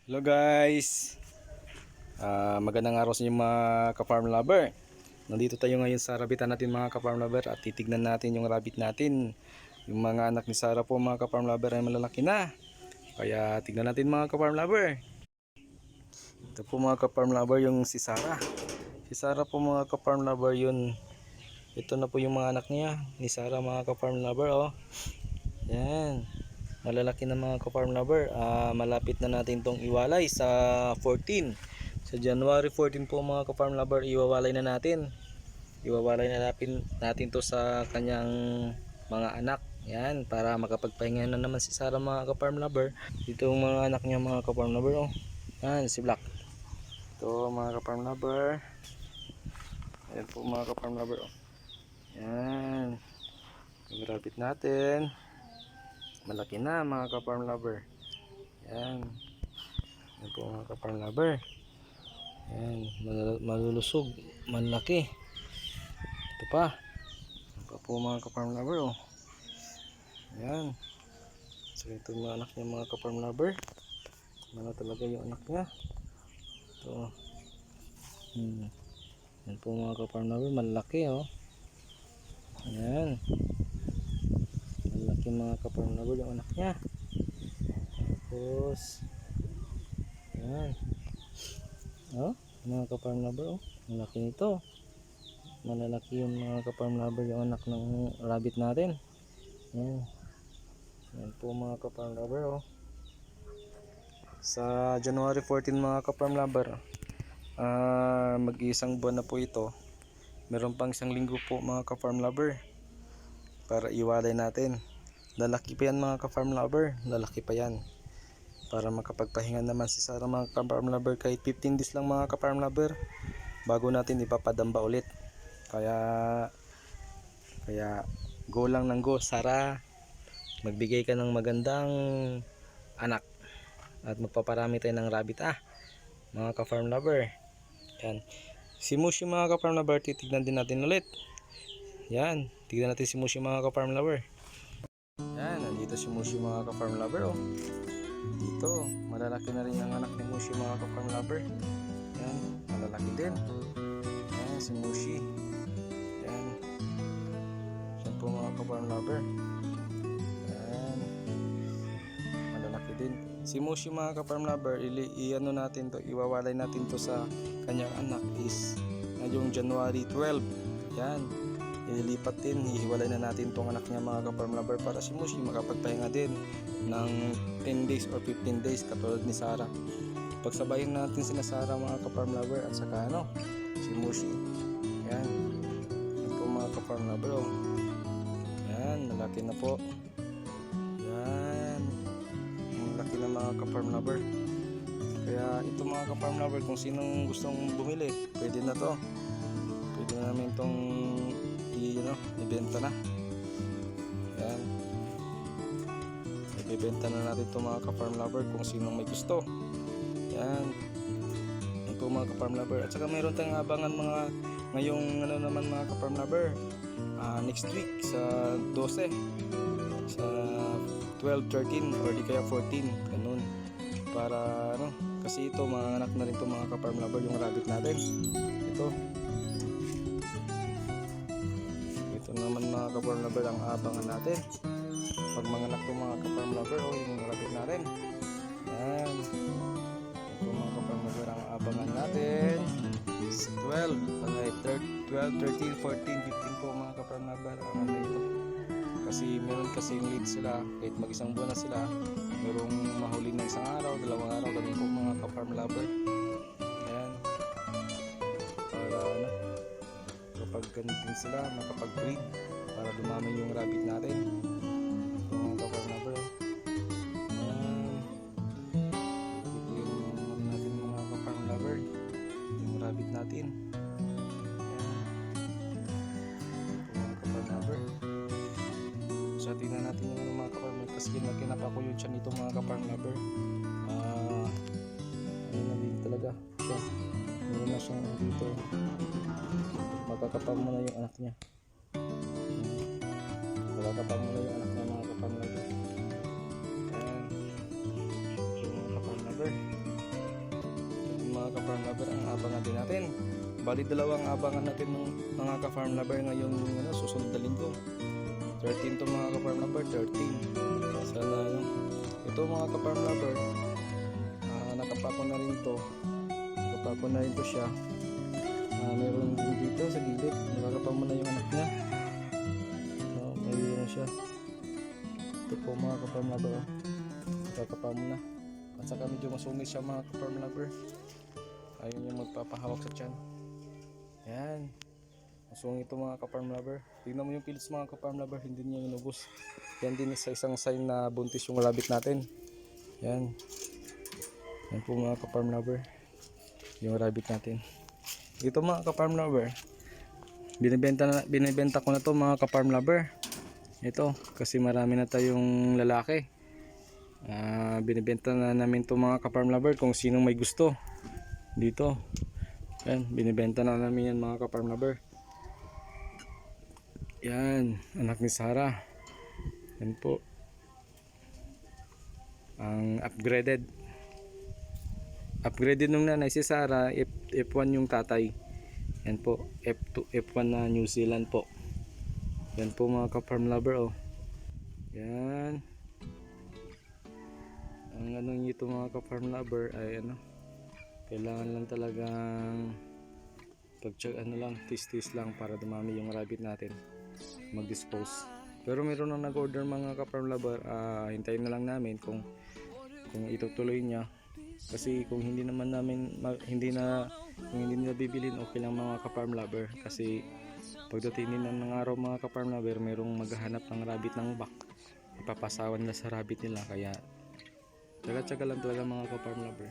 Hello guys, magandang araw sa inyo mga ka-farm lover. Nandito tayo ngayon sa rabbitan natin mga ka-farm lover at titignan natin yung rabbit natin. Yung mga anak ni Sarah po mga ka-farm lover ay malalaki na. Kaya tignan natin mga ka-farm lover. Ito po mga ka-farm lover yung si Sarah. Si Sarah po mga ka-farm lover yun. Ito na po yung mga anak niya ni Sarah mga ka-farm lover oh. Yan. Malalaki na mga ka-farm lover. Malapit na natin tong iwalay sa 14. Sa January 14 po mga ka-farm lover, iwawalay na natin. Iwawalay na natin to sa kanyang mga anak. Yan, para makapagpahinga na naman si Sarah mga ka-farm lover. Dito yung mga anak niya mga ka-farm lover oh. Yan, si Black. Ito mga ka-farm lover. Ayan po mga ka-farm lover oh. Yan. Yung rabbit natin. Malaki na mga ka-farm lover. Yan. Yan po mga ka-farm lover. Yan. Malulusog. Malaki. Ito pa. Ito pa po mga ka-farm lover. Oh. Yan. So ito yung mga anak niya mga ka-farm lover. Ano talaga yung anak niya. Ito. Yan po mga ka-farm lover. Malaki oh. Yan. Malaki mga ka-farm lover yung anak niya. Tapos yan. Oh, mga ka-farm lover oh. Malaki nito. Malalaki yung mga ka-farm lover yung anak ng rabbit natin. Yan. Yan po mga ka-farm lover oh. Sa January 14 mga ka-farm lover, mag-iisang buwan na po ito. Meron pang isang linggo po mga ka-farm lover para iwalay natin. Lalaki pa yan mga ka-farm lover, lalaki pa yan. Para makapagpahinga naman si Sarah mga ka-farm lover kahit 15 days lang mga ka-farm lover bago natin ipapadamba ulit. Kaya go lang ng go Sarah, magbigay ka ng magandang anak at magpaparami tayo ng rabbit mga ka-farm lover. Yan. Si Mushi mga ka-farm lover, titignan din natin ulit. Yan, tignan natin si Mushi mga ka-farm lover. Yan, nandito si Mushi mga ka-farm lover oh. Dito, malalaki na rin ang anak ni Mushi mga ka-farm lover. Yan, malalaki din. Yan, si Mushi. Yan. Yan po mga ka-farm lover. Yan. Malalaki din. Si Mushi mga ka-farm lover, i-ano natin to, iwawalay natin to sa kanyang anak is ngayong January 12. Yan. Ililipat din, hihiwalay na natin tong anak niya mga ka-farm lover para si Mushi makapagpahinga din ng 10 days or 15 days katulad ni Sarah. Pagsabayin natin sila Sarah mga ka-farm lover at saka si Mushi. Yan. Yan po mga ka-farm lover oh. Yan, malaki na po. Yan. Malaki na mga ka-farm lover. Kaya ito mga ka-farm lover, kung sinong gustong bumili, pwede na to. Pwede na namin itong ibenta na. Yan. Ibebenta na natin ito mga ka-farm lover kung sinong may gusto. Yan. Yan po mga ka-farm lover. At saka mayroon tayong abangan ngayong naman mga ka-farm lover. Next week sa 12, sa 12, 13 or di kaya 14, ganun. Para kasi ito mga anak na rin ito mga ka-farm lover yung rabbit natin. Ito naman mga ka-farm lover ang abangan natin. Pag mga anak ito mga ka-farm lover yung rabbit natin. Yan. Ito mga ka-farm lover ang abangan natin. 12, 13, 14, 15 po mga ka-farm lover ang ano ito. Kasi meron kasing lead sila kahit mag-isang buwan na sila. Merong mahuli na isang araw, dalawang araw, ganun po mga ka-farm lover. Ayan. Para kapag ganun din sila, makapag-breed para dumami yung rabbit natin. Ito mga ka-farm lover. Ayan. Ito yung natin mga ka-farm lover. Yung rabbit natin. So tingnan natin yung mga ka-farm lover kasi kinapa ko yung tiyan nito mga ka-farm lover. Ano na din talaga siya. Meron na siyang dito. Magkakapam mo na yung anak niya. Nakakapang muna yung anak ng mga ka-farm lover. Ayan. Yung mga ka-farm lover. Yung mga ka-farm lover ang abangan din natin. Bali dalawang abangan natin ng mga ka-farm lover ngayong susunod na linggo. 13 to mga ka-farm lover, 13. Sana ito mga ka-farm lover, nakapako na rin to. Nakapako na rin to siya. Meron din dito sa gilid. Nakakapang mo na yung anak niya. May siya. Ito po mga ka-farm lover. Nakakapang mo na. At saka medyo masungis siya mga ka-farm lover. Ayun yung magpapahawak sa tiyan. Yan. Masungit ito mga ka-farm lover. Tignan mo yung pilis mga ka-farm lover. Hindi niya inubos. Yan din sa isang sign na buntis yung rabbit natin. Yan. Yan po mga ka-farm lover. Yung rabbit natin. Ito mga ka-farm lover. Binibenta ko na to mga ka-farm lover. Ito. Kasi marami na tayong lalaki. Binibenta na namin to mga ka-farm lover. Kung sinong may gusto. Dito. Yan, binibenta na namin yan mga ka-farm lover. Yan, anak ni Sarah. Yan po. Ang upgraded. Upgraded nung nanay si Sarah, F1 yung tatay. Yan po, F2, F1 na New Zealand po. Yan po mga ka-farm lover oh. Yan. Ang anong ito mga ka-farm lover ay kailangan lang talagang tis lang para dumami yung rabbit natin, mag-dispose. Pero meron nang nag-order mga ka-farm lover, hintayin na lang namin kung itutuloy niya. Kasi kung hindi naman namin hindi nila bibilin, okay lang mga ka-farm lover. Kasi pagdating din ng araw mga ka-farm lover, merong maghahanap ng rabbit ng back. Ipapasawan na sa rabbit nila, kaya tsaga-tsaga lang talaga mga ka-farm lover.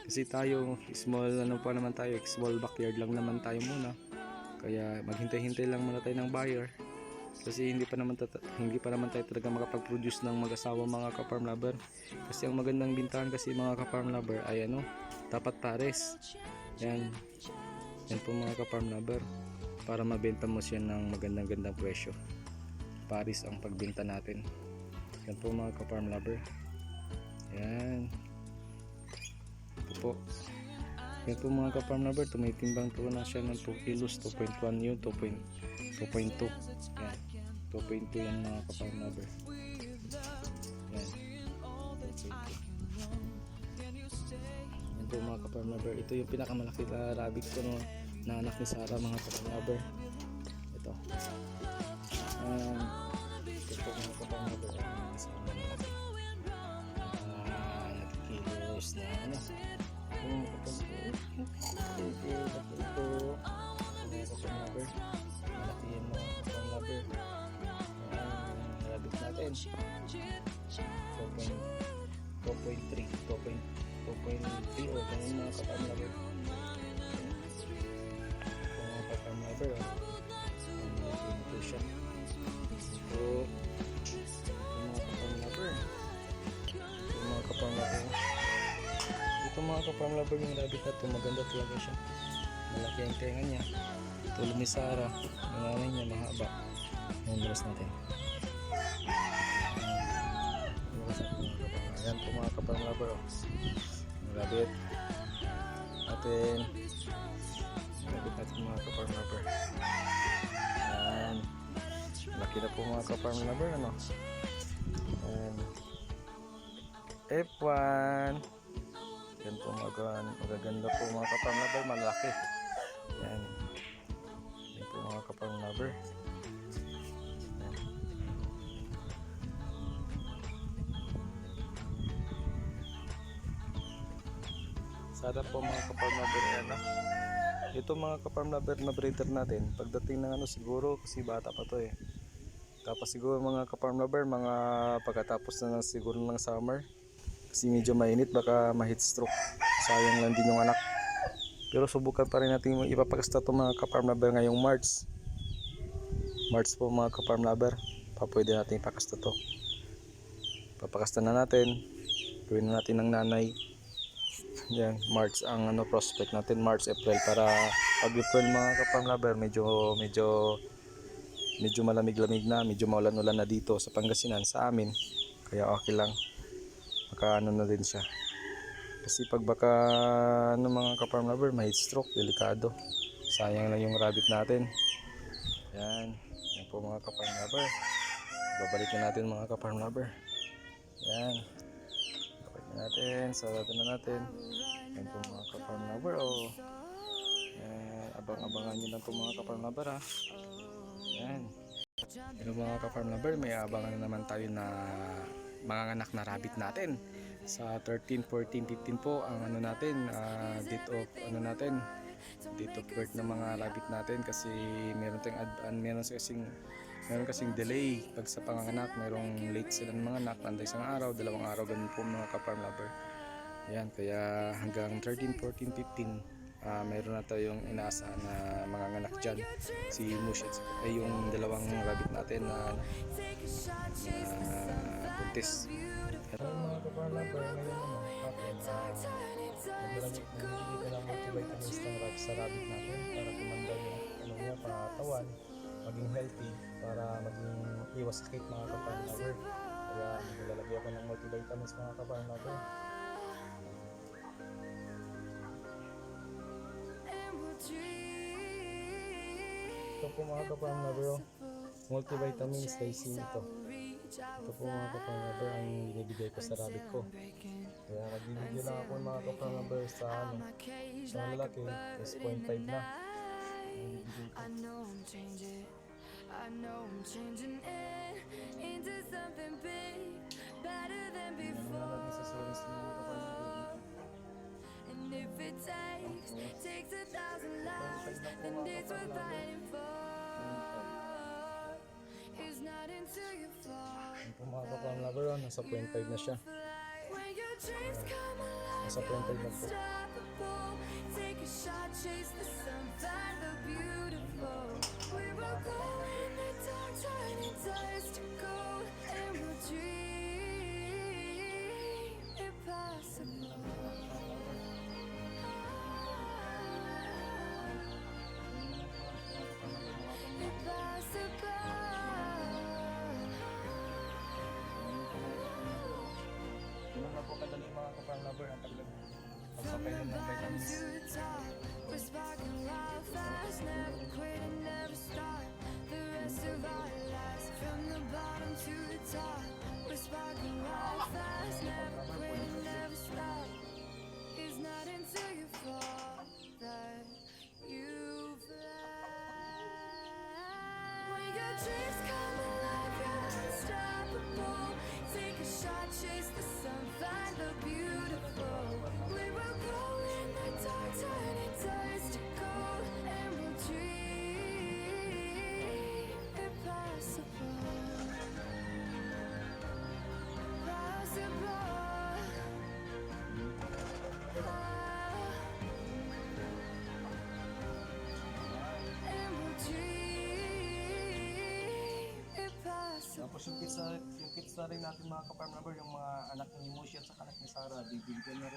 Kasi tayo, small backyard lang naman tayo muna. Kaya maghintay-hintay lang muna tayo ng buyer. Kasi hindi pa naman tayo talaga makapag-produce ng mag-asawa mga ka-farm lover. Kasi ang magandang bintahan kasi mga ka-farm lover ay dapat pares. Yan. Yan po mga ka-farm lover. Para mabenta mo siya ng magandang presyo. Pares ang pagbenta natin. Yan po mga ka-farm lover. Yan. Ito po. Yan po mga ka-farm lover, tumitimbang po na siya ng 2 kilos, 2.1 yun, 2.2. Yan. 2.2 yan mga ka-farm lover. Yan. 2.2. Yan po mga ka-farm lover. Ito yung pinakamalaki na rabbit ko na anak ni Sarah mga ka-farm lover. Ito. Ito po mga ka-farm lover. Nagkikilos na malaki yan mga ka-farm lover. Rabbit natin 2.3 o ganun mga ka-farm lover. Mga ka-farm lover ito siya. So mga ka-farm lover, mga ka-farm lover, ito mga ka-farm lover, yung rabbit na ito maganda talaga siya. Malaki ang tenga niya, tulad ni Sarah. Ang nanay niya mahaba. Yung dress natin. Ayan po mga ka-farm lover oh. Yung rabbit natin. Rabbit natin mga ka-farm lover. Ayan. Laki na po mga ka-farm lover ano. Ayan. F1. Yan po magaganda po mga ka-farm lover. Malaki. Yan. Yan po mga ka-farm lover. Yan. Sana po mga ka-farm lover ito mga ka-farm lover na breeder natin. Pagdating ng siguro kasi bata pa to eh. Tapos siguro mga ka-farm lover, mga pagkatapos na siguro ng summer. Kasi medyo mainit, baka ma-heat stroke. Sayang lang din yung anak. Pero subukan pa rin natin ipapakasta ito mga ka-farm lover ngayong March. March po mga ka-farm lover. Pwede natin ipakasta ito. Papakasta na natin. Gawin na natin ng nanay. Yan, March ang prospect natin. March, April. Para pag April mga ka-farm lover, medyo medyo malamig-lamig na, medyo maulan-ulan na dito sa Pangasinan sa amin. Kaya okay lang. Maka ano na din siya. Kasi pag baka ano mga ka-farm lover, may heat stroke, delikado. Sayang lang yung rabbit natin. Yan. Yan po mga ka-farm lover. Babalik na natin mga ka-farm lover. Yan. Babalik na natin. Sarado na natin. Yan po mga ka-farm lover. Oh. Yan. Abang-abangan nyo lang po mga ka-farm lover ha. Yan. Pero mga ka-farm lover, may abangan na naman tayo na mga anak na rabbit natin. Sa 13, 14, 15 po ang ano natin, date of ano natin, date of birth ng mga rabbit natin kasi meron kasing delay pag sa panganganak, merong late sila ng mga anak, nanda isang araw, 2 araw, ganun po mga ka-farm lover. Yan, kaya hanggang 13, 14, 15 meron na tayong inaasahan na mga anak dyan, si Mushets ay yung 2 rabbit natin na buntis. Pero mga ka-farm lover, ngayon naman nagbibigay ka ng multivitamins sa rabbit natin para tumanda yung ano niya, pangatawan, maging healthy, para maging iwas sakit mga ka-farm lover. Kaya nilalagay ako ng multivitamins mga ka-farm lover. Ito po mga ka-farm lover, multivitamins Lysine ito. Ito po mga ka-farm lover ang binibigay ko sa rabbit ko. Kaya nagbibigay lang ako mga ka-farm lover sa lalaki is 0.5 na. Ito mga ka-farm lover, nasa 0.5 na siya. Nasa 0.5 na po. Ganun na po kadali mga ka-farm lover ang pagpapainom ng vitamins. Tapos yung kids na rin natin mga ka-farm lover, yung mga anak ni Mushi at saka anak ni Sarah, bibigyan na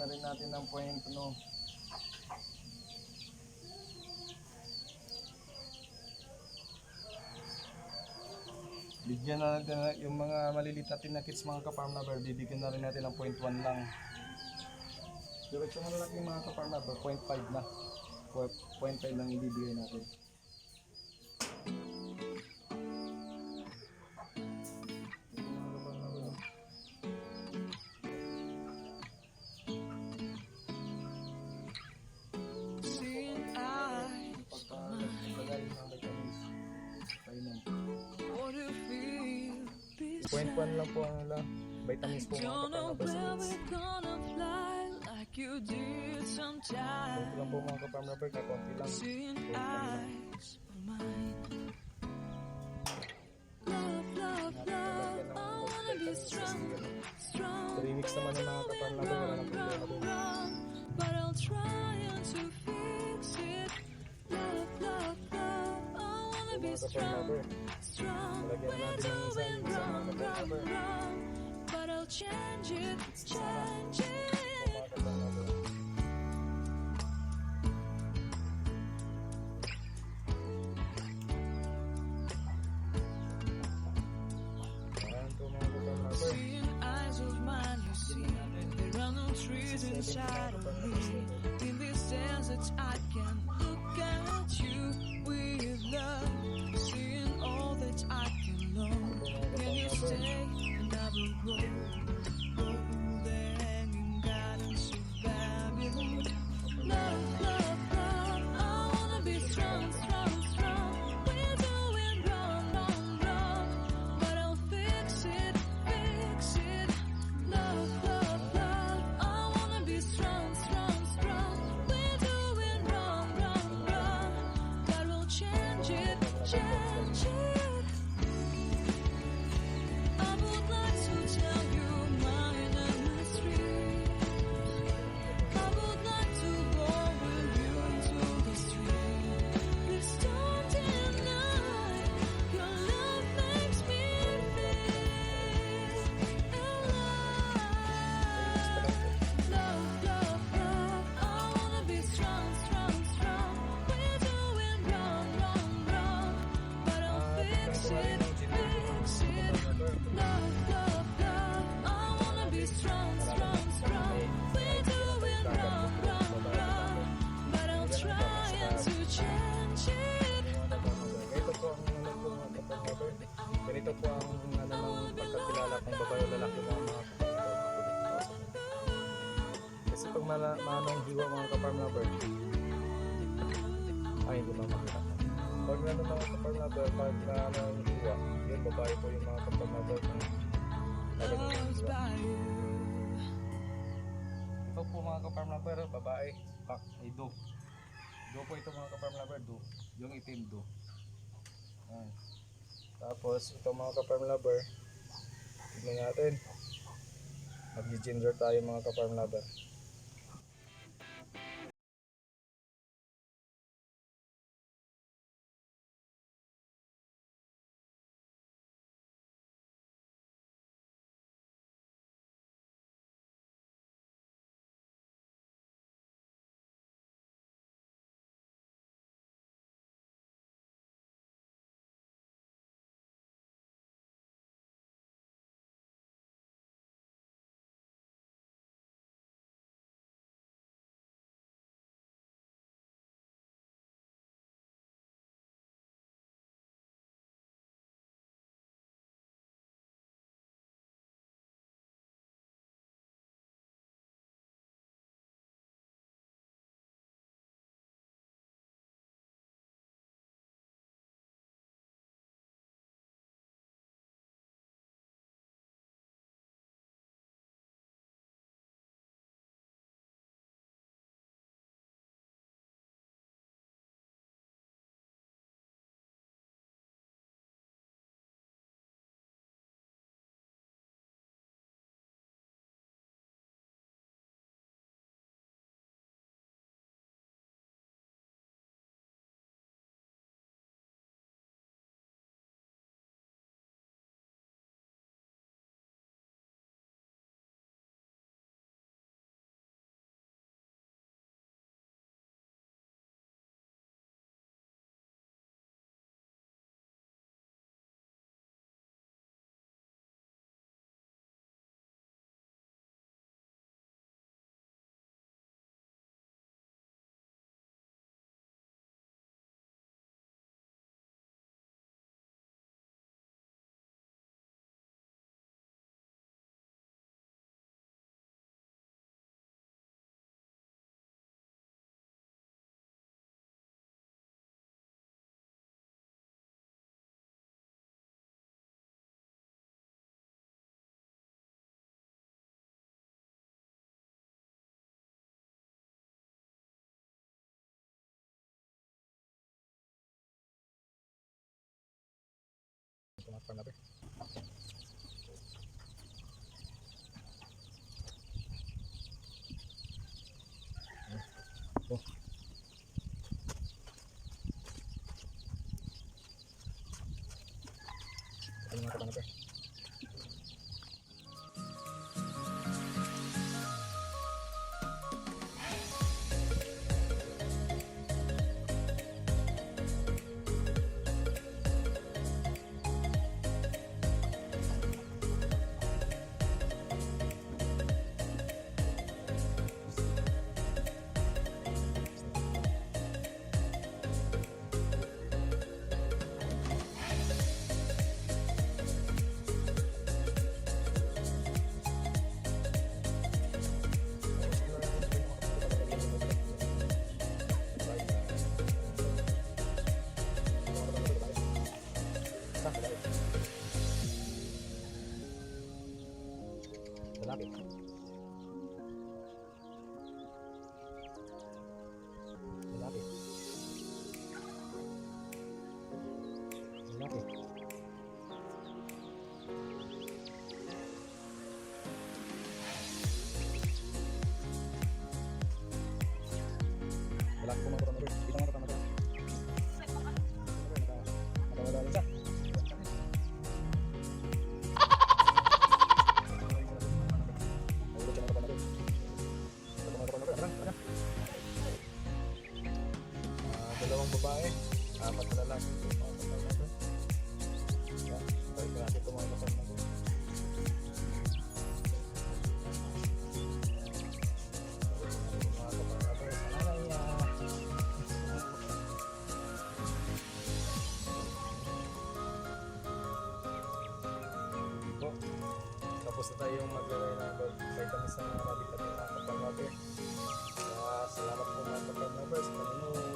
rin natin ng point ano. Bigyan na natin yung mga maliliit natin na kids mga ka-farm lover, bibigyan na rin natin ng 0.1 lang. Diretso mo na lang yung mga ka-farm lover, 0.5 na. 0.5 lang ibibigay natin. Point 1 lang po ang vitamins po mga ka-farm lover. Ito lang po mga ka-farm lover, kakunti lang. So, remix naman ng mga ka-farm lover, wala nang problema doon. Mga ka-farm lover, malagyan natin ng isa mga ka-farm lover. But I'll change it. inside of me. In this desert, I can look at you with love, seeing all that I can learn. Can you stay and I will grow the hanging gardens of Babylon? Love, love, love, I wanna be strong, strong, strong. We're doing wrong, wrong, wrong, but I'll fix it, fix it. Love, love, love, I wanna be strong, strong, strong. We're doing wrong, wrong, wrong, but we'll change it, change it. I would like to tell you my mystery. I would like to go with you into the street. Please don't deny your love makes me feel alive. Love, love, love, I wanna be strong, strong, strong. We're doing wrong, wrong, wrong, but I'll fix it, fix it. Love, love, love, I wanna be strong, strong, strong. We're doing wrong, wrong, wrong, but I'll try and to change it. Ganito po ang mga kapag-lover. Ganito po ang pagkakilala kung babae o lalaki mga kapag-lover. Kasi pag manong hiwa mga kapag-lover, ay hindi ba makita. Pag mga kapag-lover, pag manong hiwa, yun babae po yung mga kapag-lover ng Always by you. ito po mga kapag-lover, babae, pak, ay do. Do po ito mga kapag-lover, do. Yung itim do. Ayan. Tapos ito mga ka-farm lover, tignan natin, mag-gender tayo mga ka-farm lover. Mga ka-farm lover. Oh. Ito mga ka-farm lover. babae, 4 na lalaki. Mga kaparm lover. Yan, balik natin ito mga kaparm lover. Mga kaparm lover, sa nanay niya. Po. Tapos na tayong maglagay ng vitamins ng rabbit natin mga kaparm lover. Kaya salamat po mga kaparm lover sa Panginoon.